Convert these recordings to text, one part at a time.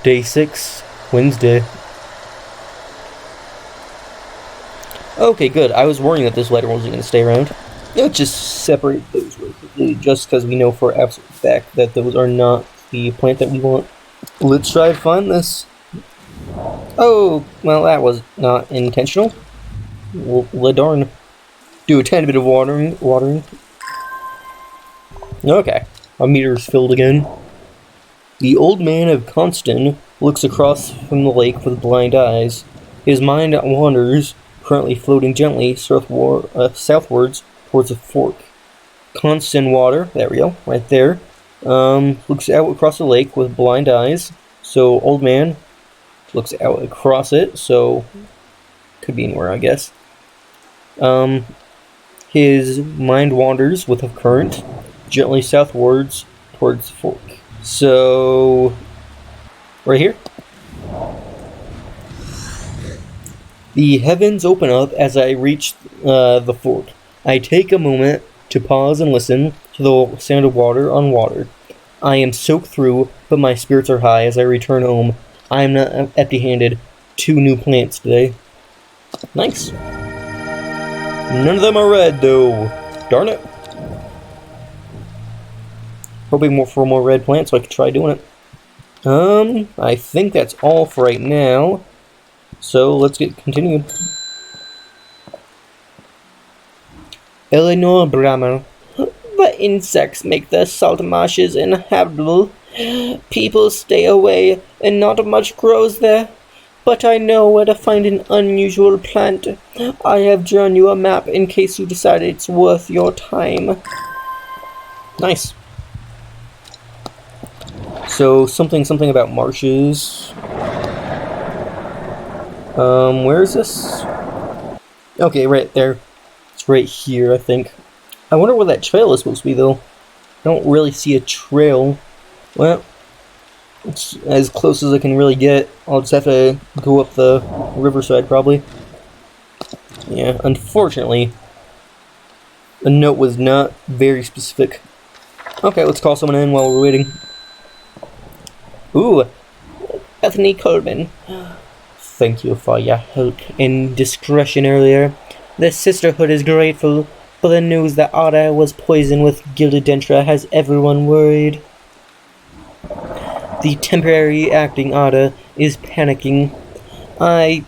Day 6, Wednesday. Okay, good. I was worrying that this letter wasn't going to stay around. Let's just separate those really quickly, just because we know for an absolute fact that those are not the plant that we want. Let's try to find this. Oh, well, that was not intentional. Well, darn. Do a tiny bit of watering. Okay, our meter's filled again. The old man of Constant looks across from the lake with blind eyes. His mind wanders, currently floating gently southwards towards a fork. Constant water, there we go, right there. Looks out across the lake with blind eyes. So old man looks out across it, so could be anywhere, I guess. His mind wanders with a current gently southwards towards the fork. So, right here. The heavens open up as I reach the fork. I take a moment to pause and listen to the sound of water on water. I am soaked through, but my spirits are high as I return home. I am not empty-handed. 2 new plants today. Nice. None of them are red, though. Darn it. Hoping for more red plants so I can try doing it. I think that's all for right now. So let's get continued. Eleanor Brammer. The insects make the salt marshes inhabitable. People stay away, and not much grows there. But I know where to find an unusual plant. I have drawn you a map in case you decide it's worth your time. Nice. So, something about marshes. Where is this? Okay, right there. It's right here, I think. I wonder where that trail is supposed to be, though. I don't really see a trail. Well, it's as close as I can really get. I'll just have to go up the riverside, probably. Yeah, unfortunately, the note was not very specific. Okay, let's call someone in while we're waiting. Ooh, Bethany Coleman. Thank you for your help and discretion earlier. The Sisterhood is grateful, but the news that Ada was poisoned with gilded dentra has everyone worried. The temporary acting Ada is panicking. I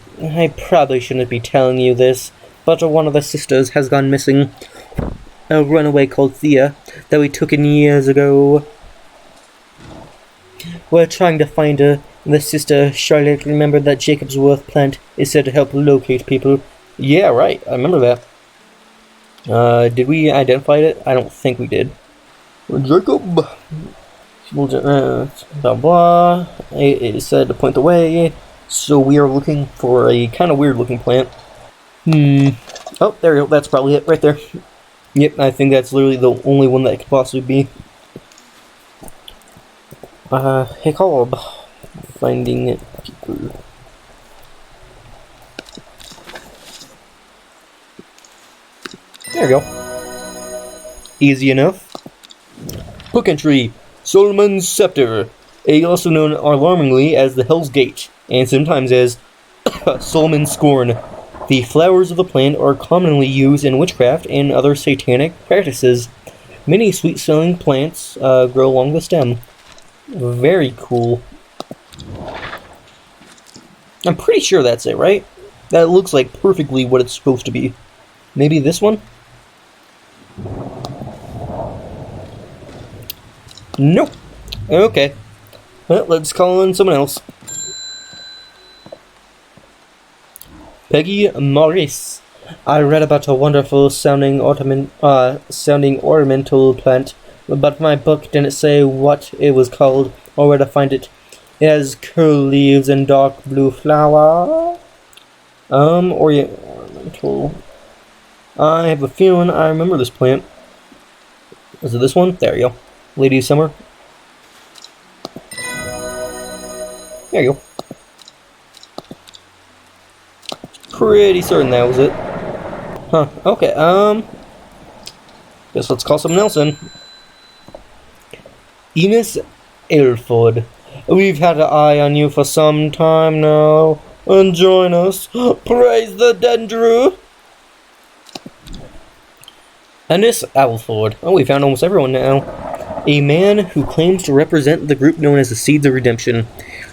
probably shouldn't be telling you this, but one of the sisters has gone missing. A runaway called Thea that we took in years ago. We're trying to find her. The sister, Charlotte, remembered that Jacob's Worth plant is said to help locate people. Yeah, right, I remember that. Did we identify it? I don't think we did. Jacob! Blah blah. It is said to point the way. So we are looking for a kind of weird looking plant. Oh, there we go. That's probably it right there. Yep, I think that's literally the only one that could possibly be. Hey, Colb. Finding people. There we go. Easy enough. Book entry. Solomon's Scepter, also known alarmingly as the Hell's Gate, and sometimes as Solomon's Scorn. The flowers of the plant are commonly used in witchcraft and other satanic practices. Many sweet-smelling plants grow along the stem. Very cool. I'm pretty sure that's it, right? That looks like perfectly what it's supposed to be. Maybe this one? Nope. Okay. Well, let's call in someone else. Peggy Maurice. I read about a wonderful sounding ornamental plant, but my book didn't say what it was called or where to find it. It has curly leaves and dark blue flower. Ornamental. I have a feeling I remember this plant. Is it this one? There you go. Lady of Summer. There you go. Pretty certain that was it. Huh, okay, guess let's call someone else in. Enos Aylford. We've had an eye on you for some time now. And join us. Praise the Dendru! Ennis Appleford. Oh, we found almost everyone now. A man who claims to represent the group known as the Seeds of Redemption.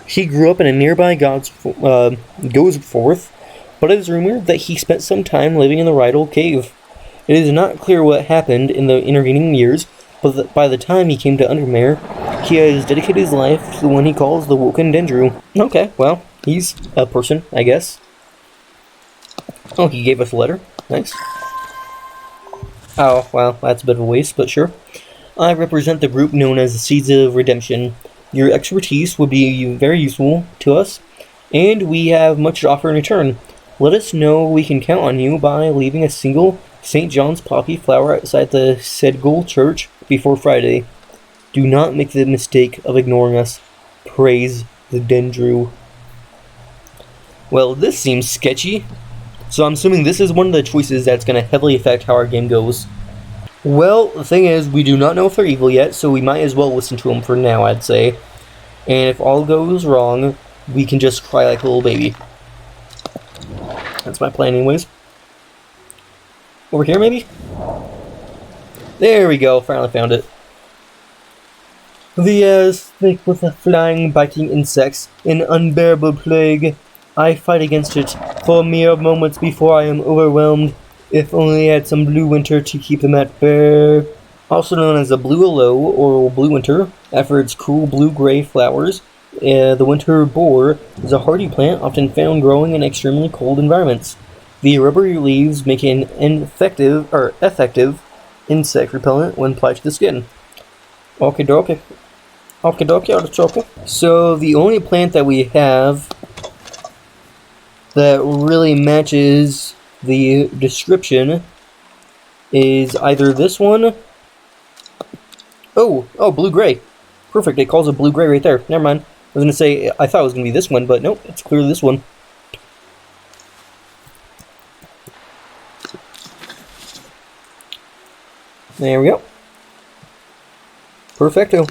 He grew up in a nearby goes forth, but it is rumored that he spent some time living in the Rydal Cave. It is not clear what happened in the intervening years, but by the time he came to Undermere, he has dedicated his life to the one he calls the Woken Dendru. Okay, well, he's a person, I guess. Oh, he gave us a letter. Nice. Oh, well, that's a bit of a waste, but sure. I represent the group known as the Seeds of Redemption. Your expertise would be very useful to us, and we have much to offer in return. Let us know we can count on you by leaving a single St. John's poppy flower outside the Sedgul Church before Friday. Do not make the mistake of ignoring us. Praise the Dendru. Well, this seems sketchy. So I'm assuming this is one of the choices that's going to heavily affect how our game goes. Well, the thing is, we do not know if they're evil yet, so we might as well listen to them for now, I'd say. And if all goes wrong, we can just cry like a little baby. That's my plan anyways. Over here, maybe? There we go, finally found it. The snake with the flying, biting insects, an unbearable plague. I fight against it for mere moments before I am overwhelmed. If only I had some blue winter to keep them at bay. Also known as the blue aloe or blue winter, after its cool blue-gray flowers, the winter boar is a hardy plant often found growing in extremely cold environments. The rubbery leaves make an effective insect repellent when applied to the skin. Okie dokie. Okie dokie, artichoke. So the only plant that we have that really matches the description is either this one. Oh, blue-gray. Perfect, it calls it blue-gray right there. Never mind. I was going to say, I thought it was going to be this one, but nope, it's clearly this one. There we go. Perfecto.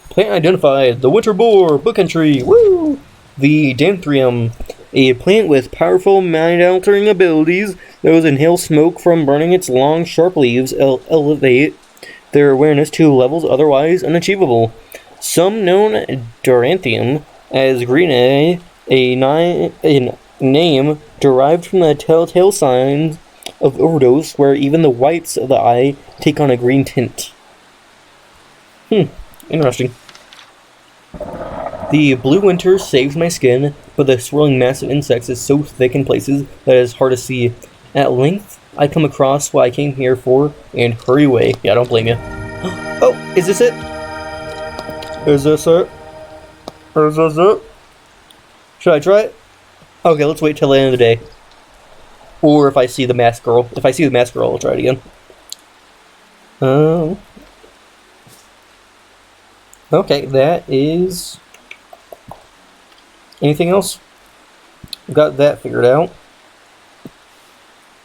Plant identified. The winter boar. Book entry. Woo! The Danthrium. A plant with powerful mind-altering abilities. Those inhale smoke from burning its long, sharp leaves elevate their awareness to levels otherwise unachievable. Some known Duranthium as Green a name derived from the telltale signs of overdose, where even the whites of the eye take on a green tint. Interesting. The blue winter saves my skin, but the swirling mass of insects is so thick in places that it is hard to see. At length, I come across what I came here for, and hurry away. Yeah, I don't blame you. Oh, is this it? Is this it? Is this it? Should I try it? Okay, let's wait till the end of the day. Or if I see the masked girl. If I see the masked girl, I'll try it again. Okay, that is... Anything else? Got that figured out.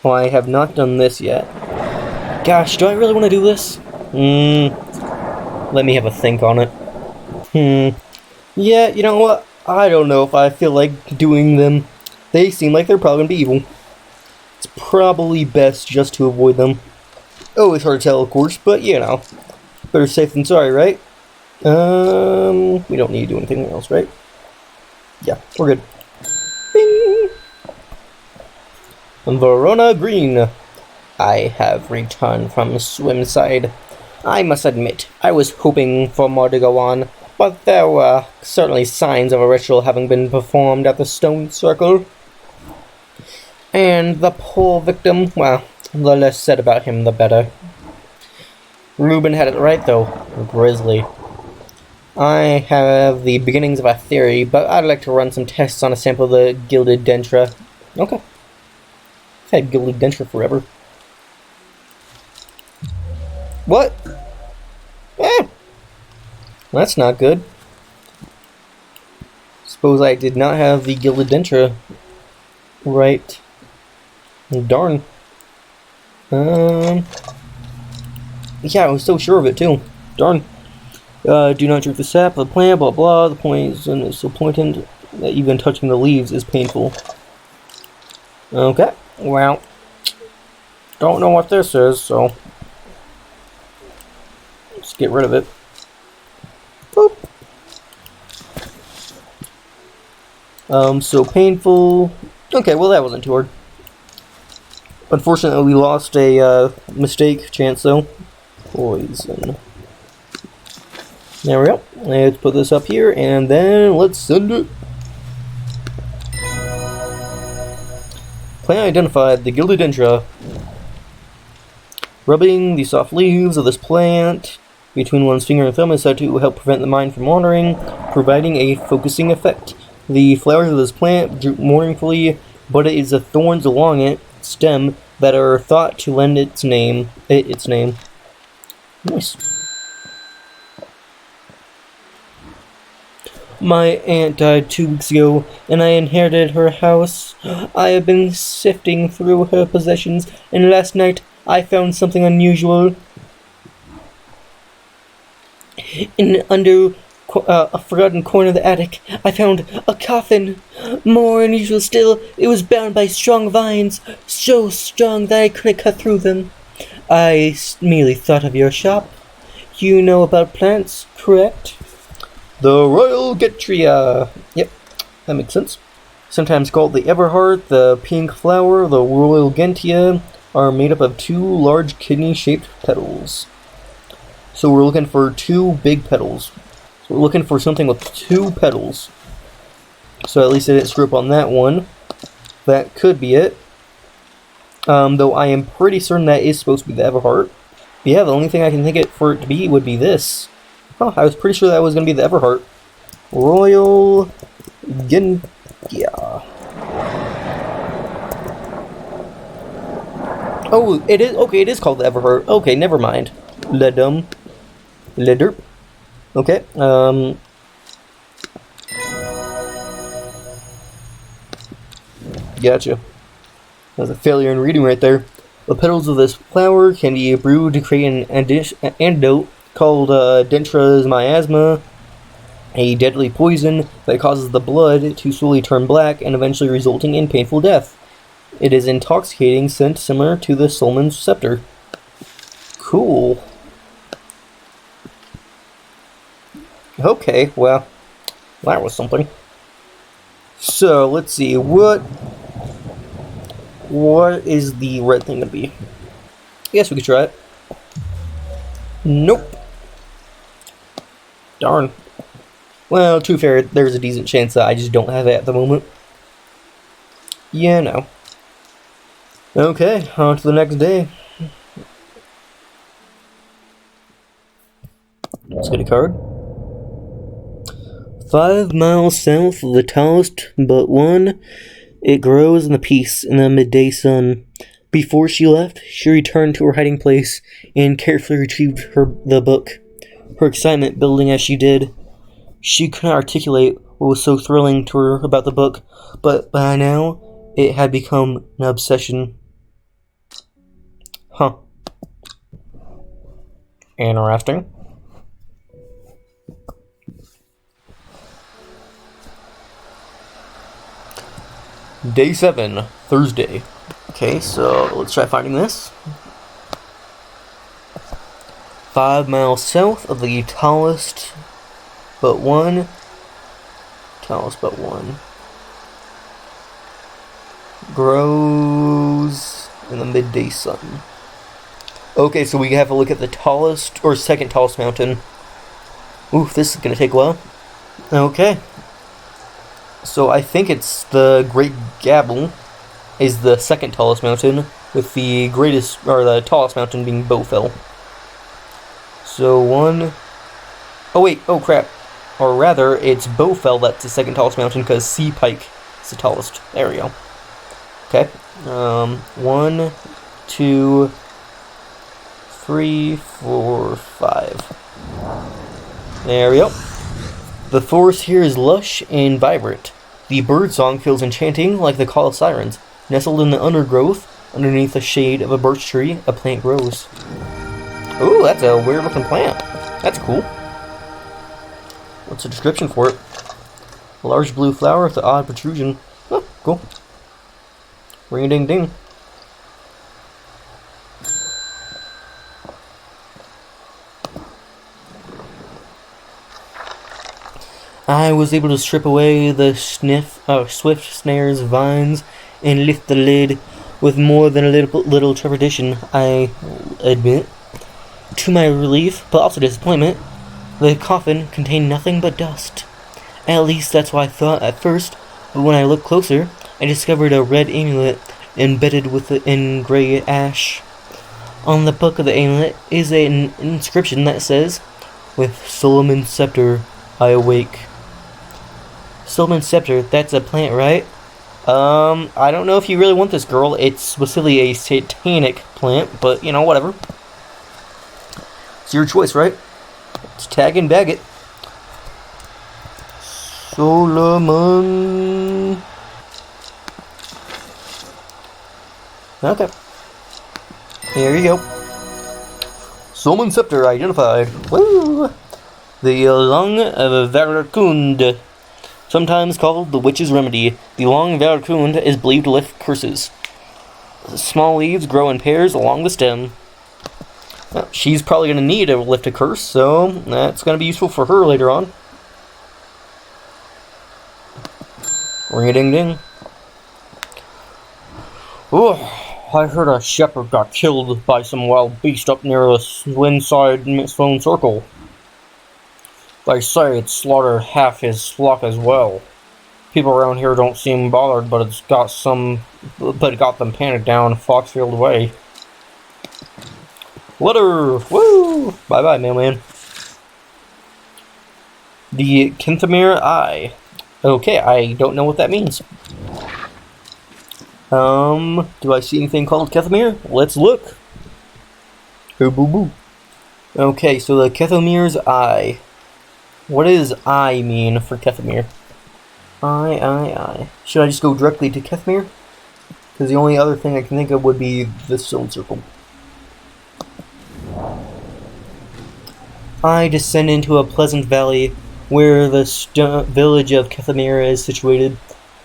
Well, I have not done this yet. Gosh, do I really want to do this? Let me have a think on it. Yeah, you know what? I don't know if I feel like doing them. They seem like they're probably going to be evil. It's probably best just to avoid them. Oh, it's hard to tell, of course, but you know. Better safe than sorry, right? We don't need to do anything else, right? Yeah, we're good. Bing! Verona Green. I have returned from Swimside. I must admit, I was hoping for more to go on, but there were certainly signs of a ritual having been performed at the Stone Circle. And the poor victim, well, the less said about him, the better. Reuben had it right, though. Grisly. I have the beginnings of a theory, but I'd like to run some tests on a sample of the Gilded Dentra. Okay. I've had Gilded Dentra forever. What? That's not good. Suppose I did not have the Gilded Dentra right. Darn. Yeah, I was so sure of it, too. Darn. Do not drink the sap of the plant, blah blah. The poison is so potent that even touching the leaves is painful. Okay, well, don't know what this is, so let's get rid of it. Boop. So painful. Okay, well that wasn't too hard. Unfortunately, we lost a mistake chance though. Poison. There we go. Let's put this up here, and then let's send it. Plant identified, the Gildedendra. Rubbing the soft leaves of this plant between one's finger and thumb is said to help prevent the mind from wandering, providing a focusing effect. The flowers of this plant droop mournfully, but it is the thorns along its stem that are thought to lend its name. Nice. My aunt died 2 weeks ago, and I inherited her house. I have been sifting through her possessions, and last night I found something unusual. Under a forgotten corner of the attic, I found a coffin. More unusual still, it was bound by strong vines, so strong that I couldn't cut through them. I merely thought of your shop. You know about plants, correct? The Royal Getria. Yep, that makes sense. Sometimes called the Everheart, the pink flower, the Royal Gentia, are made up of 2 large kidney-shaped petals. So we're looking for 2 big petals. So we're looking for something with 2 petals. So at least I didn't screw up on that one. That could be it. Though I am pretty certain that is supposed to be the Everheart. But yeah, the only thing I can think it for it to be would be this. Oh, I was pretty sure that was going to be the Everheart. Royal Gentia. Oh, it is. Okay, it is called the Everheart. Okay, never mind. Ledum. Lederp. Okay, gotcha. That was a failure in reading right there. The petals of this flower can be brewed to create an antidote called Dentra's miasma, a deadly poison that causes the blood to slowly turn black and eventually resulting in painful death. It is intoxicating scent similar to the Solman's Scepter. Cool. Okay, well, that was something. So, let's see, what is the red thing gonna be? I guess we could try it. Nope. Darn. Well, to be fair, there's a decent chance that I just don't have it at the moment. Yeah, no. Okay, on to the next day. Let's get a card. 5 miles south of the tallest but one, it grows in the peace in the midday sun. Before she left, she returned to her hiding place and carefully retrieved the book. Her excitement building as she did. She couldn't articulate what was so thrilling to her about the book, but by now, it had become an obsession. Huh. Interesting. Day 7, Thursday. Okay, so let's try finding this. 5 miles south of the tallest but one. Grows in the midday sun. Okay, so we have a look at the tallest, or second tallest mountain. Oof, this is gonna take a while. Okay. So I think it's the Great Gabble is the second tallest mountain, with the greatest, or the tallest mountain being Bowfell. So oh crap. Or rather, it's Bowfell that's the second tallest mountain, because Sea Pike is the tallest. There we go. Okay. 1, 2, 3, 4, 5. There we go. The forest here is lush and vibrant. The birdsong feels enchanting, like the call of sirens. Nestled in the undergrowth, underneath the shade of a birch tree, a plant grows. Ooh, that's a weird looking plant. That's cool. What's the description for it? A large blue flower with an odd protrusion. Oh, cool. Ring-a-ding-ding. I was able to strip away the swift snare's vines and lift the lid with more than a little trepidation, I admit. To my relief, but also disappointment, the coffin contained nothing but dust. At least that's what I thought at first, but when I looked closer, I discovered a red amulet embedded in gray ash. On the back of the amulet is an inscription that says, "With Solomon's Scepter, I awake." Solomon's Scepter, that's a plant, right? I don't know if you really want this, girl. It's specifically a satanic plant, but, you know, whatever. It's your choice, right? Let's tag and bag it. Solomon. Okay. There you go. Solomon Scepter identified. Woo! The Long Verkund. Sometimes called the Witch's Remedy, the Long Verkund is believed to lift curses. Small leaves grow in pairs along the stem. Well, she's probably going to need to lift a curse, so that's going to be useful for her later on. Ring-a-ding-ding. Oh, I heard a shepherd got killed by some wild beast up near the Swinside Stone Circle. They say it slaughtered half his flock as well. People around here don't seem bothered, but it got them panicked down Foxfield Way. Letter! Woo! Bye-bye, mailman. The Kinthemir Eye. Okay, I don't know what that means. Do I see anything called Kinthemir? Let's look. Oh, boo boo. Okay, so the Kinthemir's Eye. What does I mean for Kinthemir? I. Should I just go directly to Kinthemir? Because the only other thing I can think of would be the stone circle. I descend into a pleasant valley where the village of Kinthemir is situated.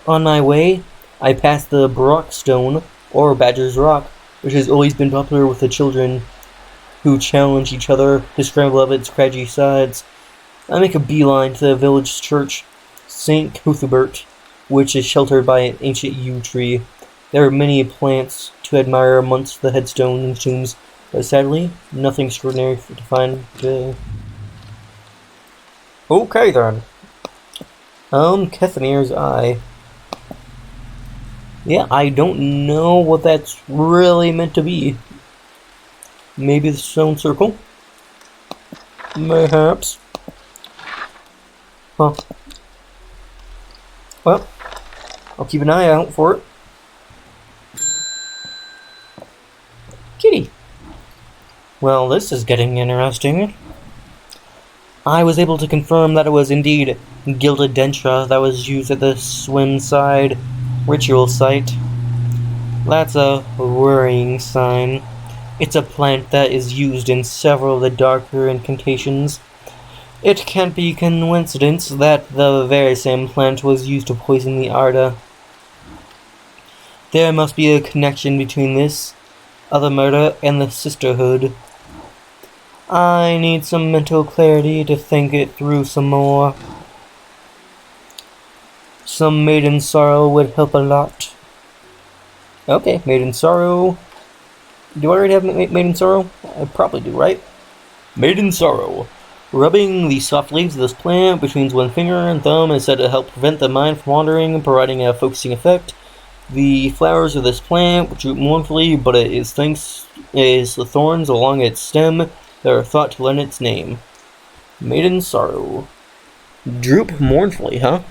On my way, I pass the Brock Stone, or Badger's Rock, which has always been popular with the children who challenge each other to scramble up its craggy sides. I make a beeline to the village church, St. Cuthbert, which is sheltered by an ancient yew tree. There are many plants to admire amongst the headstones and tombs, but sadly, nothing extraordinary to find today. Okay then. Kinthemir's Eye. Yeah, I don't know what that's really meant to be. Maybe the stone circle? Mayhaps. Huh. Well, I'll keep an eye out for it. Kitty. Well, this is getting interesting. I was able to confirm that it was indeed gilded dentra that was used at the Swinside ritual site. That's a worrying sign. It's a plant that is used in several of the darker incantations. It can't be coincidence that the very same plant was used to poison the Arda. There must be a connection between this other murder and the sisterhood. I need some mental clarity to think it through some more. Some maiden sorrow would help a lot. Okay, maiden sorrow. Do I already have maiden sorrow? I probably do, right? Maiden sorrow. Rubbing the soft leaves of this plant between one's finger and thumb is said to help prevent the mind from wandering, providing a focusing effect. The flowers of this plant droop mournfully, but it is the thorns along its stem that are thought to lend its name. Maiden sorrow. Droop mournfully, huh?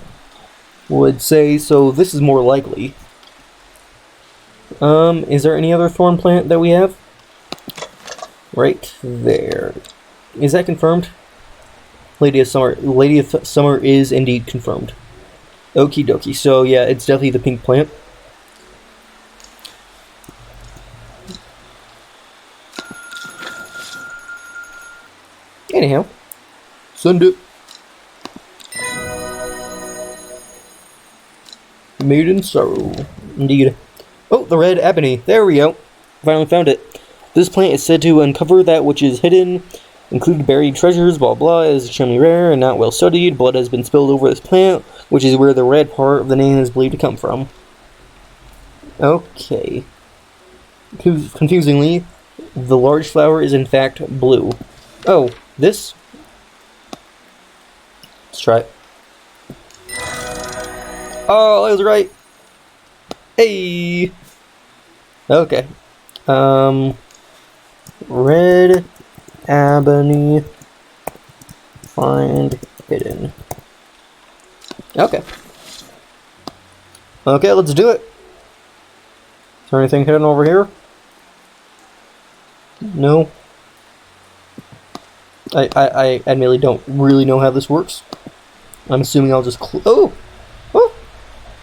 Would say, so this is more likely. Is there any other thorn plant that we have? Right there. Is that confirmed? Lady of Summer is indeed confirmed. Okie dokie. So yeah, it's definitely the pink plant. Anyhow, send it. Made in sorrow. Indeed. Oh, the red ebony. There we go. Finally found it. This plant is said to uncover that which is hidden, including buried treasures, blah blah, is extremely rare and not well studied. Blood has been spilled over this plant, which is where the red part of the name is believed to come from. Okay. Confusingly, the large flower is in fact blue. Oh, this? Let's try it. Oh, I was right! Hey! Okay. Red ebony find hidden. Okay. Okay, let's do it. Is there anything hidden over here? No. I admittedly don't really know how this works. I'm assuming I'll just oh! Oh!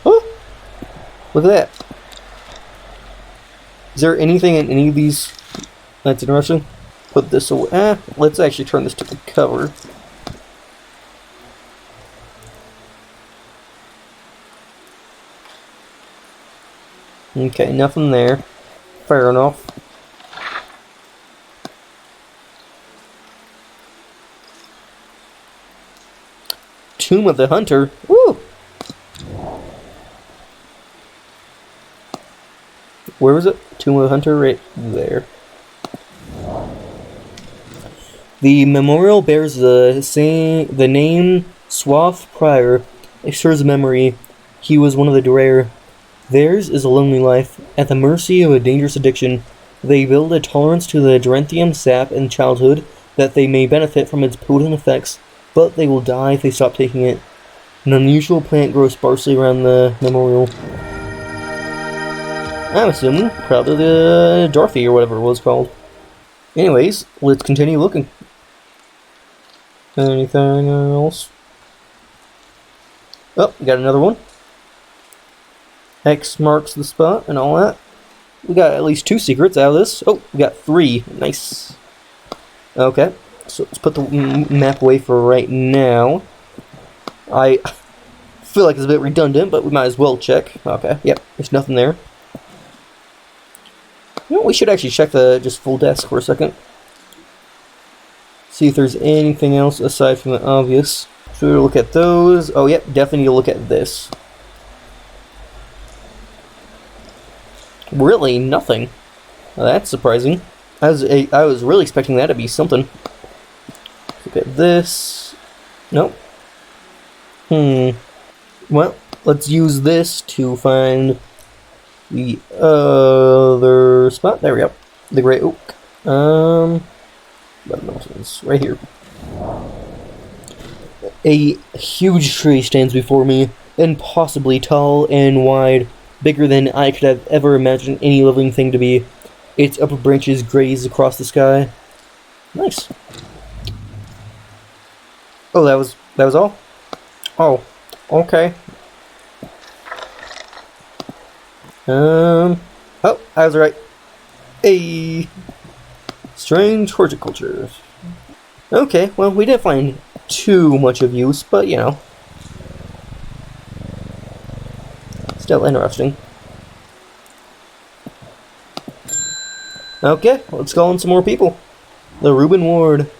Oh! Look at that. Is there anything in any of these that's interesting? Put this away. Let's actually turn this to the cover. Okay, nothing there. Fair enough. Tomb of the Hunter. Woo! Where was it? Tomb of the Hunter, right there. The memorial bears the name Swath Prior. It serves memory. He was one of the rare. Theirs is a lonely life. At the mercy of a dangerous addiction, they build a tolerance to the Duranthium sap in childhood that they may benefit from its potent effects, but they will die if they stop taking it. An unusual plant grows sparsely around the memorial. I'm assuming probably the Dorothy or whatever it was called. Anyways, let's continue looking. Anything else? Oh, we got another one. X marks the spot and all that. We got at least 2 secrets out of this. Oh, we got 3. Nice. Okay, so let's put the map away for right now. I feel like it's a bit redundant, but we might as well check. Okay, yep, there's nothing there. You know, we should actually check the just full desk for a second. See if there's anything else aside from the obvious. So we'll look at those. Oh, yep, definitely need to look at this. Really, nothing. Well, that's surprising. I was really expecting that to be something. Look at this. Nope. Well, let's use this to find the other spot. There we go. The Great Oak. Right here. A huge tree stands before me, impossibly tall and wide, bigger than I could have ever imagined any living thing to be. Its upper branches graze across the sky. Nice. Oh, that was all? Oh, okay. Oh, I was right. Hey, Strange Horticulture. Okay, well, we didn't find too much of use, but you know, still interesting. Okay, let's call in some more people. The Reuben Ward.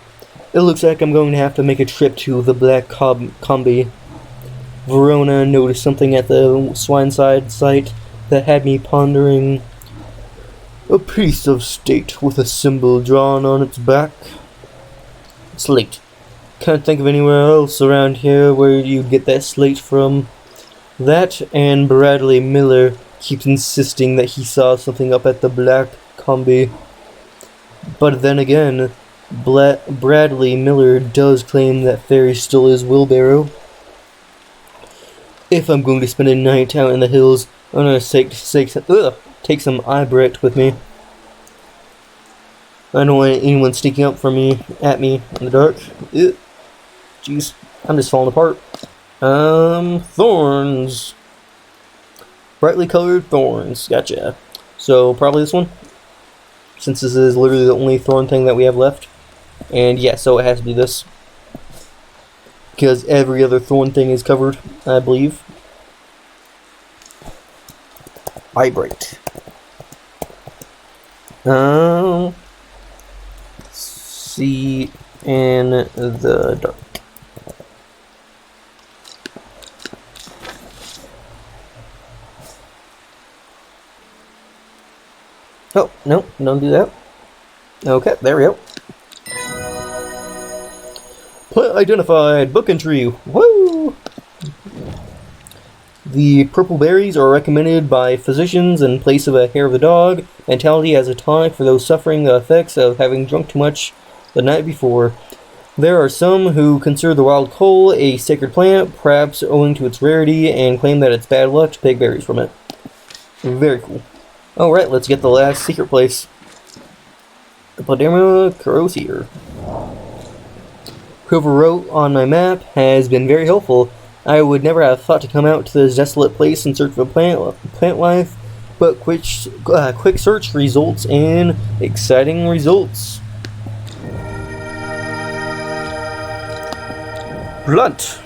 It looks like I'm going to have to make a trip to the Black Combi. Verona noticed something at the Swineside site that had me pondering. A piece of state with a symbol drawn on its back. Slate. Can't think of anywhere else around here where you'd get that slate from. That and Bradley Miller keeps insisting that he saw something up at the Black Combi. But then again, Bradley Miller does claim that Ferry stole his wheelbarrow. If I'm going to spend a night out in the hills, I'm going to take some Ibret with me. I don't want anyone sneaking up at me in the dark. Jeez, I'm just falling apart. Thorns. Brightly colored thorns. Gotcha. So, probably this one. Since this is literally the only thorn thing that we have left. And yeah, so it has to be this. Because every other thorn thing is covered, I believe. Vibrate. See in the dark. Oh, no, don't do that. Okay, there we go. Plant identified, book entry. Woo! The purple berries are recommended by physicians in place of a hair of the dog mentality as a tonic for those suffering the effects of having drunk too much the night before. There are some who consider the wild coal a sacred plant, perhaps owing to its rarity, and claim that it's bad luck to pick berries from it. Very cool. Alright, let's get the last secret place. The Poderma Corrosier. Whoever wrote on my map has been very helpful. I would never have thought to come out to this desolate place in search of plant life, but quick search results in exciting results. Blunt.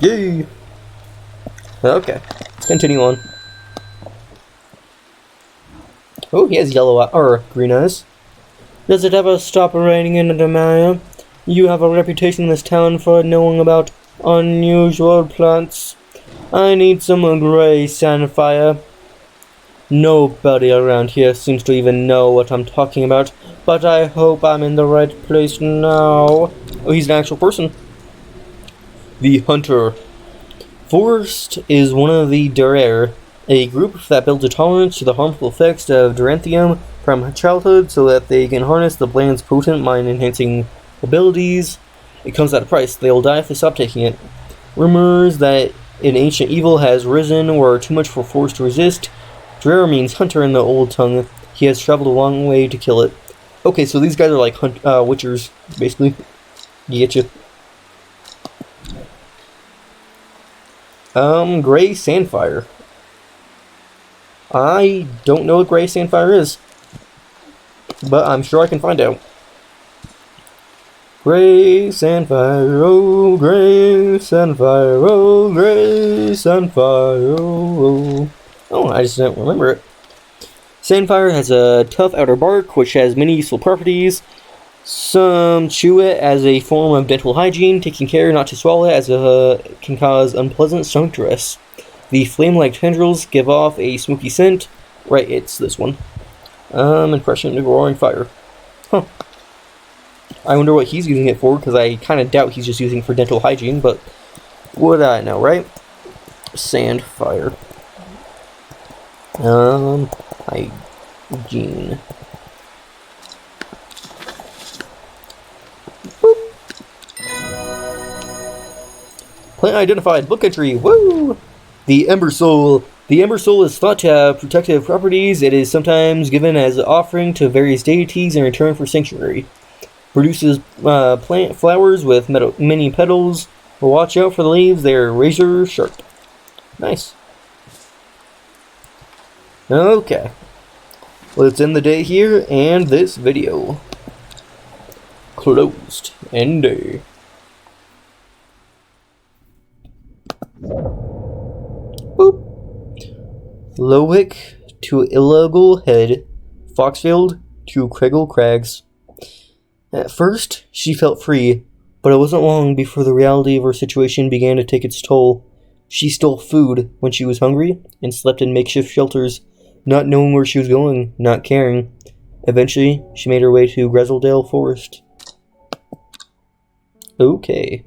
Yay. Okay, let's continue on. Oh, he has yellow or green eyes. Does it ever stop raining in Kinthemir? You have a reputation in this town for knowing about unusual plants. I need some gray sandfire. Nobody around here seems to even know what I'm talking about, but I hope I'm in the right place now. Oh, he's an actual person. The Hunter. Forest is one of the Durer, a group that builds a tolerance to the harmful effects of Duranthium from childhood so that they can harness the plant's potent mind-enhancing abilities. It comes at a price. They'll die if they stop taking it. Rumors that an ancient evil has risen or are too much for force to resist. Durer means hunter in the old tongue. He has traveled a long way to kill it. Okay, so these guys are like witchers, basically. You get you. Gray Sandfire. I don't know what Gray Sandfire is, but I'm sure I can find out. Gray Sandfire, oh, Gray Sandfire, oh, Gray Sandfire, oh. Oh, I just don't remember it. Sandfire has a tough outer bark, which has many useful properties. Some chew it as a form of dental hygiene, taking care not to swallow it as it can cause unpleasant stomach stress. The flame-like tendrils give off a smoky scent. Right, it's this one. Impression of roaring fire. Huh. I wonder what he's using it for, because I kind of doubt he's just using it for dental hygiene, but what I know, right? Sandfire. Hygiene. Boop. Plant identified. Book entry. Woo! The Ember Soul. The Ember Soul is thought to have protective properties. It is sometimes given as an offering to various deities in return for sanctuary. Produces plant flowers with many petals. Watch out for the leaves. They are razor sharp. Nice. Okay. Let's end the day here and this video. Closed. End day. Boop. Lowick to Illegal Head. Foxfield to Craigle Crags. At first, she felt free, but it wasn't long before the reality of her situation began to take its toll. She stole food when she was hungry and slept in makeshift shelters, not knowing where she was going, not caring. Eventually, she made her way to Greseldale Forest. Okay.